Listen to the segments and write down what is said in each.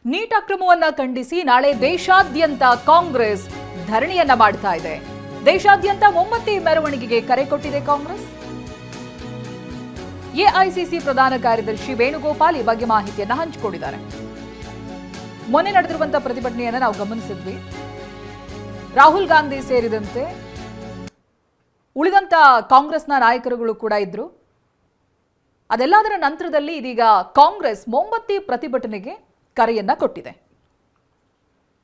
Neat ಅಕ್ರಮವನ್ನ ಖಂಡಿಸಿ ನಾಳೆ ದೇಶಾದ್ಯಂತ ಕಾಂಗ್ರೆಸ್ ಧರಣಿಯನ್ನ ಮಾಡ್ತಾ ಇದೆ. ದೇಶಾದ್ಯಂತ ಮೊಮ್ಮತಿ ಮೆರವಣಿಗೆಗೆ ಕರೆ ಕೊಟ್ಟಿದೆ ಕಾಂಗ್ರೆಸ್. ಎಐಸಿಸಿ ಪ್ರಧಾನ ಕಾರ್ಯದರ್ಶಿ ವೇಣುಗೋಪಾಲ್ ಈ ಬಗ್ಗೆ ಮಾಹಿತಿಯನ್ನ ಹಂಚಿಕೊಂಡಿದ್ದಾರೆ. ಮೊನ್ನೆ ನಡೆದಿರುವಂತಹ ಪ್ರತಿಭಟನೆಯನ್ನ ನಾವು ಗಮನಿಸಿದ್ವಿ. ರಾಹುಲ್ ಗಾಂಧಿ ಸೇರಿದಂತೆ ಉಳಿದಂತ ಕಾಂಗ್ರೆಸ್ನ ನಾಯಕರುಗಳು ಕೂಡ ಇದ್ರು. ಅದೆಲ್ಲದರ ನಂತರದಲ್ಲಿ ಇದೀಗ ಕಾಂಗ್ರೆಸ್ ಮೊಂಬತ್ತಿ ಪ್ರತಿಭಟನೆಗೆ ಕರೆಯನ್ನ ಕೊಟ್ಟಿದೆ.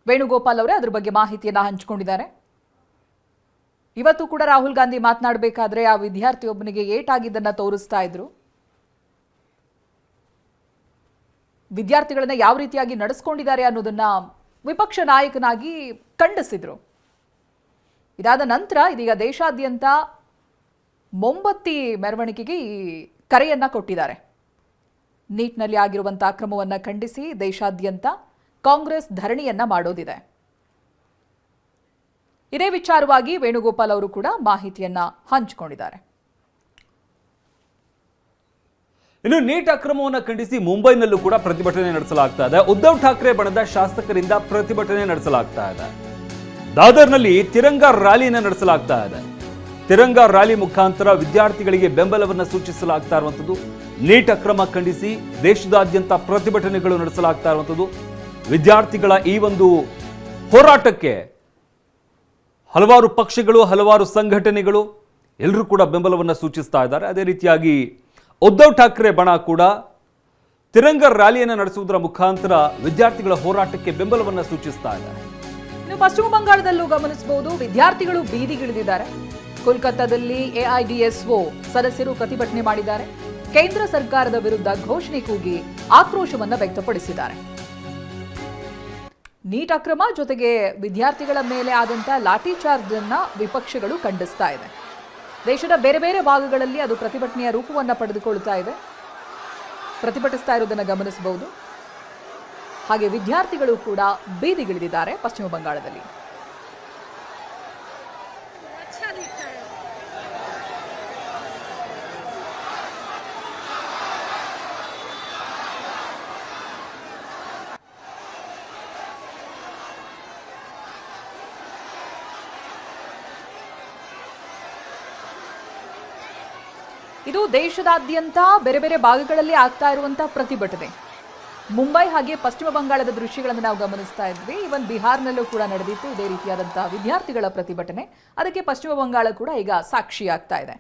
ವೇಣುಗೋಪಾಲ್ ಅವರೇ ಅದರ ಬಗ್ಗೆ ಮಾಹಿತಿಯನ್ನ ಹಂಚಿಕೊಂಡಿದ್ದಾರೆ. ಇವತ್ತು ಕೂಡ ರಾಹುಲ್ ಗಾಂಧಿ ಮಾತನಾಡಬೇಕಾದ್ರೆ ಆ ವಿದ್ಯಾರ್ಥಿಯೊಬ್ಬನಿಗೆ ಏಟಾಗಿದ್ದನ್ನ ತೋರಿಸ್ತಾ ಇದ್ರು. ವಿದ್ಯಾರ್ಥಿಗಳನ್ನ ಯಾವ ರೀತಿಯಾಗಿ ನಡೆಸ್ಕೊಂಡಿದ್ದಾರೆ ಅನ್ನೋದನ್ನ ವಿಪಕ್ಷ ನಾಯಕನಾಗಿ ಖಂಡಿಸಿದ್ರು. ಇದಾದ ನಂತರ ಇದೀಗ ದೇಶಾದ್ಯಂತ ಮೊಂಬತ್ತಿ ಮೆರವಣಿಗೆಗೆ ಈ ಕರೆಯನ್ನ ಕೊಟ್ಟಿದ್ದಾರೆ. ನೀಟ್ನಲ್ಲಿ ಆಗಿರುವಂತಹ ಅಕ್ರಮವನ್ನ ಖಂಡಿಸಿ ದೇಶಾದ್ಯಂತ ಕಾಂಗ್ರೆಸ್ ಧರಣಿಯನ್ನ ಮಾಡೋದಿದೆ. ಇದೇ ವಿಚಾರವಾಗಿ ವೇಣುಗೋಪಾಲ್ ಅವರು ಕೂಡ ಮಾಹಿತಿಯನ್ನ ಹಂಚಿಕೊಂಡಿದ್ದಾರೆ. ಇನ್ನು ನೀಟ್ ಅಕ್ರಮವನ್ನು ಖಂಡಿಸಿ ಮುಂಬೈನಲ್ಲೂ ಕೂಡ ಪ್ರತಿಭಟನೆ ನಡೆಸಲಾಗ್ತಾ ಇದೆ. ಉದ್ಧವ್ ಠಾಕ್ರೆ ಬಣದ ಶಾಸಕರಿಂದ ಪ್ರತಿಭಟನೆ ನಡೆಸಲಾಗ್ತಾ ಇದೆ. ದಾದರ್ನಲ್ಲಿ ತಿರಂಗಾ ರ್ಯಾಲಿಯನ್ನು ನಡೆಸಲಾಗ್ತಾ ಇದೆ. ತಿರಂಗಾ ರ್ಯಾಲಿ ಮುಖಾಂತರ ವಿದ್ಯಾರ್ಥಿಗಳಿಗೆ ಬೆಂಬಲವನ್ನು ಸೂಚಿಸಲಾಗ್ತಾ ಇರುವಂಥದ್ದು. ನೀಟ್ ಅಕ್ರಮ ಖಂಡಿಸಿ ದೇಶದಾದ್ಯಂತ ಪ್ರತಿಭಟನೆಗಳು ನಡೆಸಲಾಗ್ತಾ ಇರುವಂಥದ್ದು. ವಿದ್ಯಾರ್ಥಿಗಳ ಈ ಒಂದು ಹೋರಾಟಕ್ಕೆ ಹಲವಾರು ಪಕ್ಷಗಳು, ಹಲವಾರು ಸಂಘಟನೆಗಳು ಎಲ್ಲರೂ ಕೂಡ ಬೆಂಬಲವನ್ನು ಸೂಚಿಸ್ತಾ ಇದ್ದಾರೆ. ಅದೇ ರೀತಿಯಾಗಿ ಉದ್ಧವ್ ಠಾಕ್ರೆ ಬಣ ಕೂಡ ತಿರಂಗಾ ರ್ಯಾಲಿಯನ್ನು ನಡೆಸುವುದರ ಮುಖಾಂತರ ವಿದ್ಯಾರ್ಥಿಗಳ ಹೋರಾಟಕ್ಕೆ ಬೆಂಬಲವನ್ನು ಸೂಚಿಸ್ತಾ ಇದ್ದಾರೆ. ಇನ್ನು ಪಶ್ಚಿಮ ಬಂಗಾಳದಲ್ಲೂ ಗಮನಿಸಬಹುದು, ವಿದ್ಯಾರ್ಥಿಗಳು ಬೀದಿಗಿಳಿದಿದ್ದಾರೆ. ಕೋಲ್ಕತ್ತಾದಲ್ಲಿ ಎಐಡಿಎಸ್ಒ ಸದಸ್ಯರು ಪ್ರತಿಭಟನೆ ಮಾಡಿದ್ದಾರೆ. ಕೇಂದ್ರ ಸರ್ಕಾರದ ವಿರುದ್ಧ ಘೋಷಣೆ ಕೂಗಿ ಆಕ್ರೋಶವನ್ನ ವ್ಯಕ್ತಪಡಿಸಿದ್ದಾರೆ. ನೀಟ್ ಅಕ್ರಮ ಜೊತೆಗೆ ವಿದ್ಯಾರ್ಥಿಗಳ ಮೇಲೆ ಆದಂತಹ ಲಾಠಿ ಚಾರ್ಜ್ ಅನ್ನ ವಿಪಕ್ಷಗಳು ಖಂಡಿಸ್ತಾ ಇದೆ. ದೇಶದ ಬೇರೆ ಬೇರೆ ಭಾಗಗಳಲ್ಲಿ ಅದು ಪ್ರತಿಭಟನೆಯ ರೂಪವನ್ನು ಪಡೆದುಕೊಳ್ತಾ ಇದೆ. ಪ್ರತಿಭಟಿಸ್ತಾ ಇರುವುದನ್ನು ಗಮನಿಸಬಹುದು. ಹಾಗೆ ವಿದ್ಯಾರ್ಥಿಗಳು ಕೂಡ ಬೀದಿಗಿಳಿದಿದ್ದಾರೆ ಪಶ್ಚಿಮ ಬಂಗಾಳದಲ್ಲಿ. ಇದು ದೇಶದಾದ್ಯಂತ ಬೇರೆ ಬೇರೆ ಭಾಗಗಳಲ್ಲಿ ಆಗ್ತಾ ಇರುವಂತಹ ಪ್ರತಿಭಟನೆ. ಮುಂಬೈ ಹಾಗೆ ಪಶ್ಚಿಮ ಬಂಗಾಳದ ದೃಶ್ಯಗಳನ್ನು ನಾವು ಗಮನಿಸ್ತಾ ಇದ್ವಿ. ಇವನ್ ಬಿಹಾರ್ನಲ್ಲೂ ಕೂಡ ನಡೆದಿತ್ತು ಇದೇ ರೀತಿಯಾದಂತಹ ವಿದ್ಯಾರ್ಥಿಗಳ ಪ್ರತಿಭಟನೆ. ಅದಕ್ಕೆ ಪಶ್ಚಿಮ ಬಂಗಾಳ ಕೂಡ ಈಗ ಸಾಕ್ಷಿಯಾಗ್ತಾ ಇದೆ.